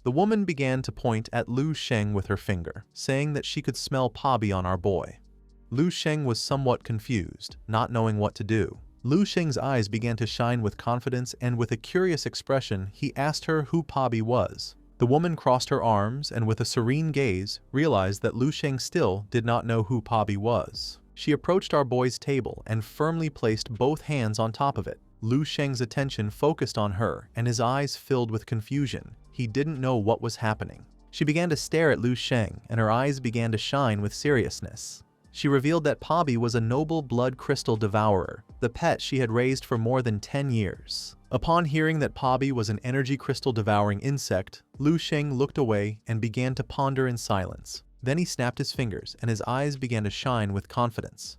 The woman began to point at Lu Sheng with her finger, saying that she could smell Pabi on our boy. Lu Sheng was somewhat confused, not knowing what to do. Lu Sheng's eyes began to shine with confidence, and with a curious expression, he asked her who Pabi was. The woman crossed her arms and with a serene gaze realized that Lu Sheng still did not know who Pabi was. She approached our boy's table and firmly placed both hands on top of it. Lu Sheng's attention focused on her and his eyes filled with confusion. He didn't know what was happening. She began to stare at Lu Sheng and her eyes began to shine with seriousness. She revealed that Pabi was a noble blood crystal devourer, the pet she had raised for more than 10 years. Upon hearing that Pabi was an energy crystal devouring insect, Lu Sheng looked away and began to ponder in silence. Then he snapped his fingers and his eyes began to shine with confidence.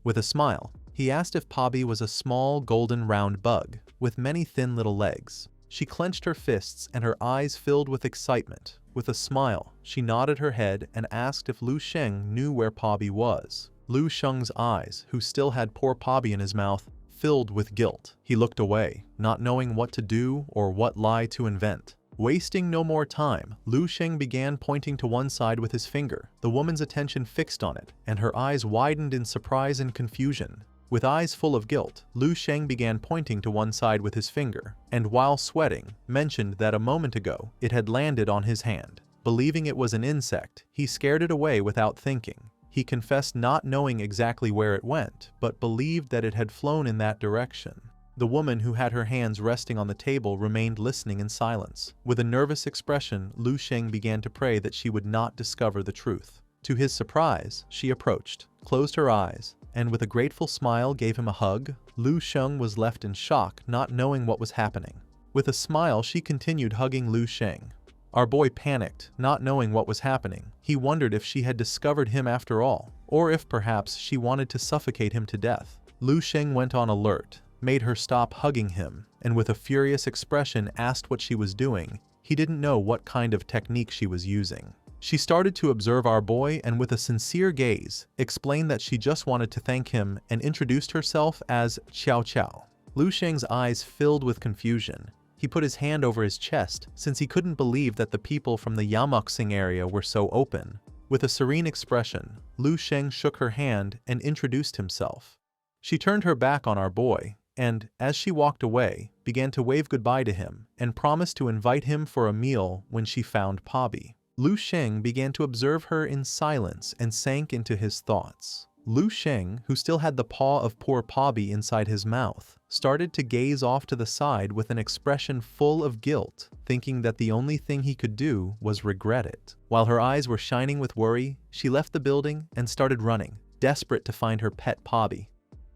With a smile, he asked if Pabi was a small golden round bug with many thin little legs. She clenched her fists and her eyes filled with excitement. With a smile, she nodded her head and asked if Lu Sheng knew where Pabi was. Lu Sheng's eyes, who still had poor Pabi in his mouth, filled with guilt. He looked away, not knowing what to do or what lie to invent. Wasting no more time, Lu Sheng began pointing to one side with his finger. The woman's attention fixed on it, and her eyes widened in surprise and confusion. With eyes full of guilt, Lu Sheng began pointing to one side with his finger, and while sweating, mentioned that a moment ago it had landed on his hand. Believing it was an insect, he scared it away without thinking. He confessed not knowing exactly where it went, but believed that it had flown in that direction. The woman, who had her hands resting on the table, remained listening in silence. With a nervous expression, Lu Sheng began to pray that she would not discover the truth. To his surprise, she approached, closed her eyes, and with a grateful smile gave him a hug. Lu Sheng was left in shock, not knowing what was happening. With a smile, she continued hugging Lu Sheng. Our boy panicked, not knowing what was happening. He wondered if she had discovered him after all, or if perhaps she wanted to suffocate him to death. Lu Sheng went on alert, made her stop hugging him, and with a furious expression asked what she was doing. He didn't know what kind of technique she was using. She started to observe our boy and with a sincere gaze, explained that she just wanted to thank him and introduced herself as Xiao Chowo. Lu Sheng's eyes filled with confusion. He put his hand over his chest since he couldn't believe that the people from the Yamoxing area were so open. With a serene expression, Lu Sheng shook her hand and introduced himself. She turned her back on our boy and, as she walked away, began to wave goodbye to him and promised to invite him for a meal when she found Pabi. Lu Sheng began to observe her in silence and sank into his thoughts. Lu Sheng, who still had the paw of poor Pabi inside his mouth, started to gaze off to the side with an expression full of guilt, thinking that the only thing he could do was regret it. While her eyes were shining with worry, she left the building and started running, desperate to find her pet Pabi.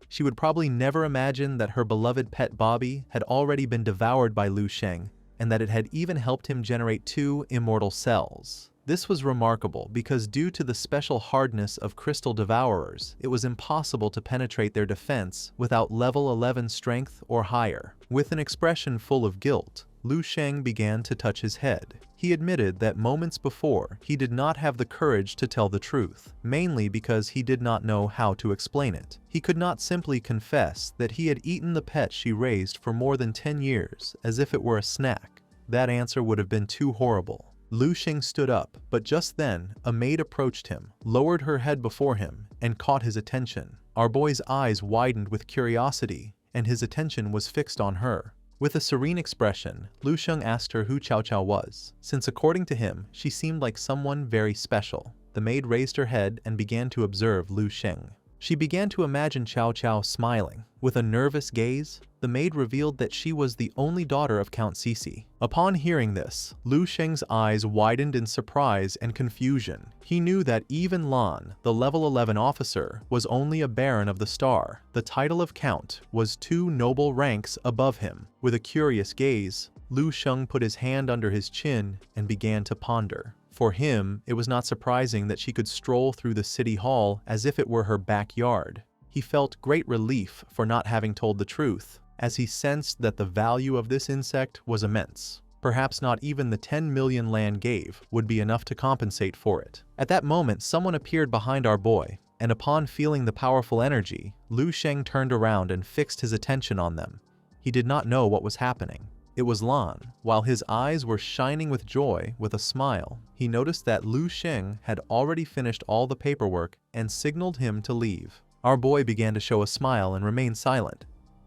She would probably never imagine that her beloved pet Pabi had already been devoured by Lu Sheng, and that it had even helped him generate 2 immortal cells. This was remarkable because due to the special hardness of crystal devourers, it was impossible to penetrate their defense without level 11 strength or higher. With an expression full of guilt, Lu Sheng began to touch his head. He admitted that moments before, he did not have the courage to tell the truth, mainly because he did not know how to explain it. He could not simply confess that he had eaten the pet she raised for more than 10 years as if it were a snack. That answer would have been too horrible. Lu Sheng stood up, but just then, a maid approached him, lowered her head before him, and caught his attention. Our boy's eyes widened with curiosity, and his attention was fixed on her. With a serene expression, Lu Sheng asked her who Xiao Chowo was, since according to him, she seemed like someone very special. The maid raised her head and began to observe Lu Sheng. She began to imagine Xiao Chowo smiling. With a nervous gaze, the maid revealed that she was the only daughter of Count Sisi. Upon hearing this, Lu Sheng's eyes widened in surprise and confusion. He knew that even Lan, the level 11 officer, was only a baron of the star. The title of Count was 2 noble ranks above him. With a curious gaze, Lu Sheng put his hand under his chin and began to ponder. For him, it was not surprising that she could stroll through the city hall as if it were her backyard. He felt great relief for not having told the truth, as he sensed that the value of this insect was immense. Perhaps not even the 10 million Lan gave would be enough to compensate for it. At that moment, someone appeared behind our boy, and upon feeling the powerful energy, Lu Sheng turned around and fixed his attention on them. He did not know what was happening. It was Lan. While his eyes were shining with joy, with a smile, he noticed that Lu Sheng had already finished all the paperwork and signaled him to leave. Our boy began to show a smile and remain silent.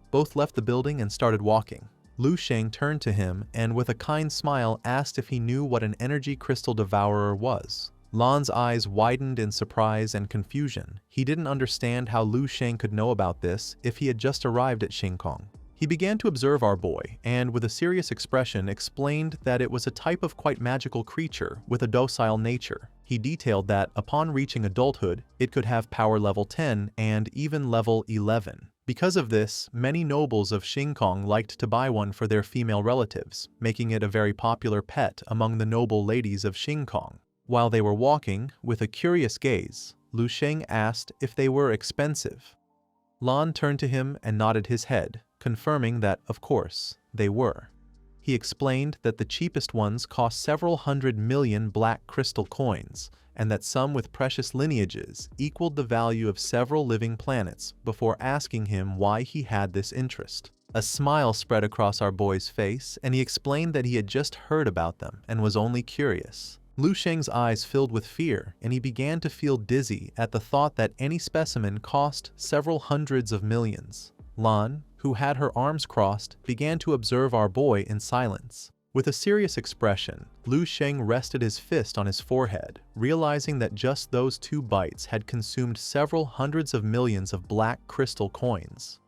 Both left the building and started walking. Lu Sheng turned to him and with a kind smile asked if he knew what an energy crystal devourer was. Lan's eyes widened in surprise and confusion. He didn't understand how Lu Sheng could know about this if he had just arrived at Xingkong. He began to observe our boy and, with a serious expression, explained that it was a type of quite magical creature with a docile nature. He detailed that, upon reaching adulthood, it could have power level 10 and even level 11. Because of this, many nobles of Xingkong liked to buy one for their female relatives, making it a very popular pet among the noble ladies of Xingkong. While they were walking, with a curious gaze, Lu Sheng asked if they were expensive. Lan turned to him and nodded his head, confirming that, of course, they were. He explained that the cheapest ones cost several 100 million black crystal coins, and that some with precious lineages equaled the value of several living planets before asking him why he had this interest. A smile spread across our boy's face, and he explained that he had just heard about them and was only curious. Lu Sheng's eyes filled with fear, and he began to feel dizzy at the thought that any specimen cost several hundreds of millions. Lan, who had her arms crossed, began to observe our boy in silence. With a serious expression, Lu Sheng rested his fist on his forehead, realizing that just those 2 bites had consumed several hundreds of millions of black crystal coins.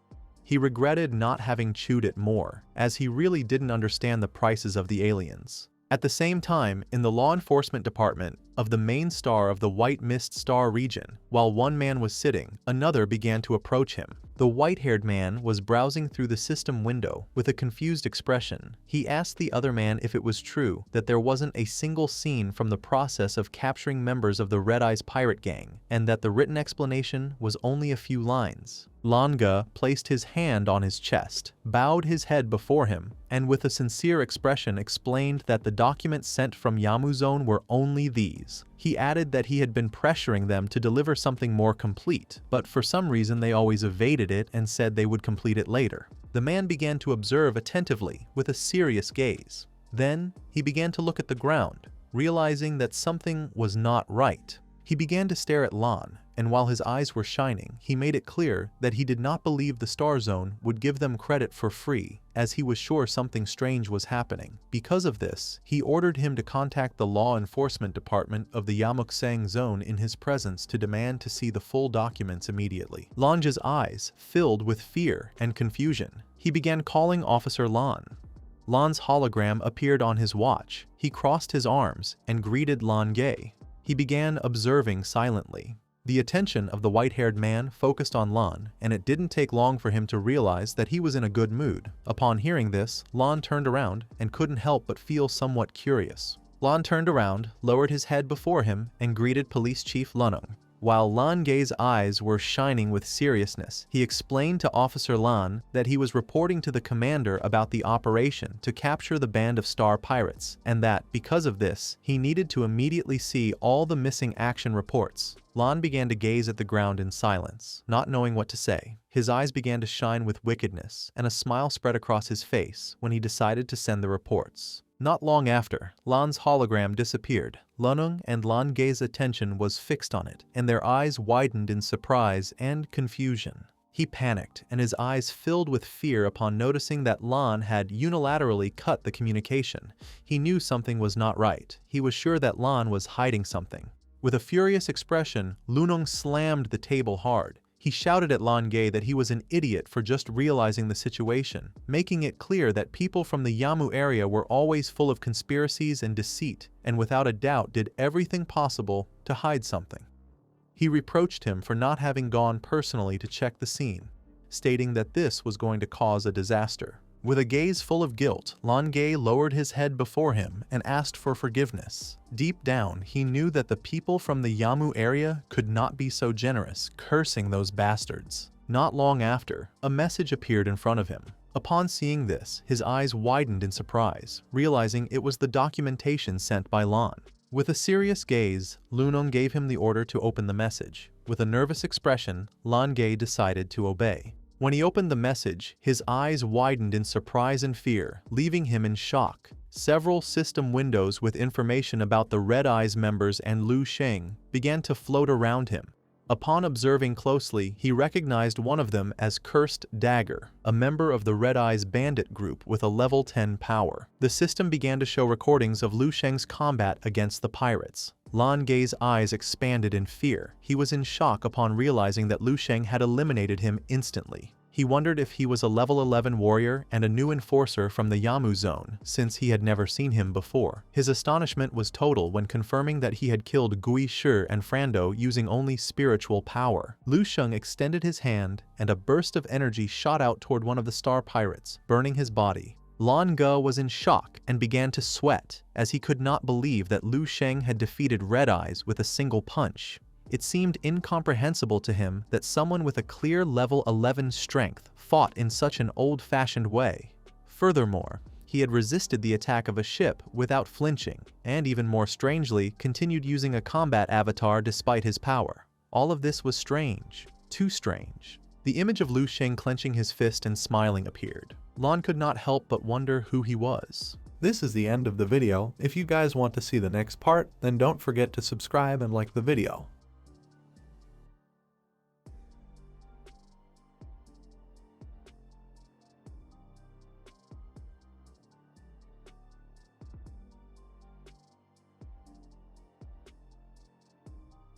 He regretted not having chewed it more, as he really didn't understand the prices of the aliens. At the same time, in the law enforcement department of the main star of the White Mist Star region, while one man was sitting, another began to approach him. The white-haired man was browsing through the system window with a confused expression. He asked the other man if it was true that there wasn't a single scene from the process of capturing members of the Red Eyes pirate gang, and that the written explanation was only a few lines. Langa placed his hand on his chest, bowed his head before him, and with a sincere expression explained that the documents sent from Yamu Zone were only these. He added that he had been pressuring them to deliver something more complete, but for some reason they always evaded it and said they would complete it later. The man began to observe attentively with a serious gaze. Then he began to look at the ground, realizing that something was not right. He began to stare at Lan, and while his eyes were shining, he made it clear that he did not believe the Star Zone would give them credit for free, as he was sure something strange was happening. Because of this, he ordered him to contact the law enforcement department of the Yamuksang Zone in his presence to demand to see the full documents immediately. Lanja's eyes filled with fear and confusion. He began calling Officer Lan. Lan's hologram appeared on his watch. He crossed his arms and greeted Lan Ge. He began observing silently. The attention of the white-haired man focused on Lan, and it didn't take long for him to realize that he was in a good mood. Upon hearing this, Lan turned around and couldn't help but feel somewhat curious. Lan turned around, lowered his head before him, and greeted Police Chief Lunung. While Lan Ge's eyes were shining with seriousness, he explained to Officer Lan that he was reporting to the commander about the operation to capture the band of star pirates, and that, because of this, he needed to immediately see all the missing action reports. Lan began to gaze at the ground in silence, not knowing what to say. His eyes began to shine with wickedness, and a smile spread across his face when he decided to send the reports. Not long after, Lan's hologram disappeared. Lunung and Lan Ge's attention was fixed on it, and their eyes widened in surprise and confusion. He panicked, and his eyes filled with fear upon noticing that Lan had unilaterally cut the communication. He knew something was not right. He was sure that Lan was hiding something. With a furious expression, Lunung slammed the table hard. He shouted at Lan Ge that he was an idiot for just realizing the situation, making it clear that people from the Yamu area were always full of conspiracies and deceit, and without a doubt did everything possible to hide something. He reproached him for not having gone personally to check the scene, stating that this was going to cause a disaster. With a gaze full of guilt, Lan Ge lowered his head before him and asked for forgiveness. Deep down, he knew that the people from the Yamu area could not be so generous, cursing those bastards. Not long after, a message appeared in front of him. Upon seeing this, his eyes widened in surprise, realizing it was the documentation sent by Lan. With a serious gaze, Lunung gave him the order to open the message. With a nervous expression, Lan Ge decided to obey. When he opened the message, his eyes widened in surprise and fear, leaving him in shock. Several system windows with information about the Red Eyes members and Lu Sheng began to float around him. Upon observing closely, he recognized one of them as Cursed Dagger, a member of the Red Eyes bandit group with a level 10 power. The system began to show recordings of Lu Sheng's combat against the pirates. Lan Gei's eyes expanded in fear. He was in shock upon realizing that Lu Sheng had eliminated him instantly. He wondered if he was a level 11 warrior and a new enforcer from the Yamu zone, since he had never seen him before. His astonishment was total when confirming that he had killed Gui Shi and Frando using only spiritual power. Lu Sheng extended his hand, and a burst of energy shot out toward one of the star pirates, burning his body. Lan Ge was in shock and began to sweat, as he could not believe that Lu Sheng had defeated Red Eyes with a single punch. It seemed incomprehensible to him that someone with a clear level 11 strength fought in such an old-fashioned way. Furthermore, he had resisted the attack of a ship without flinching, and even more strangely, continued using a combat avatar despite his power. All of this was strange. Too strange. The image of Lu Sheng clenching his fist and smiling appeared. Lan could not help but wonder who he was. This is the end of the video. If you guys want to see the next part, then don't forget to subscribe and like the video.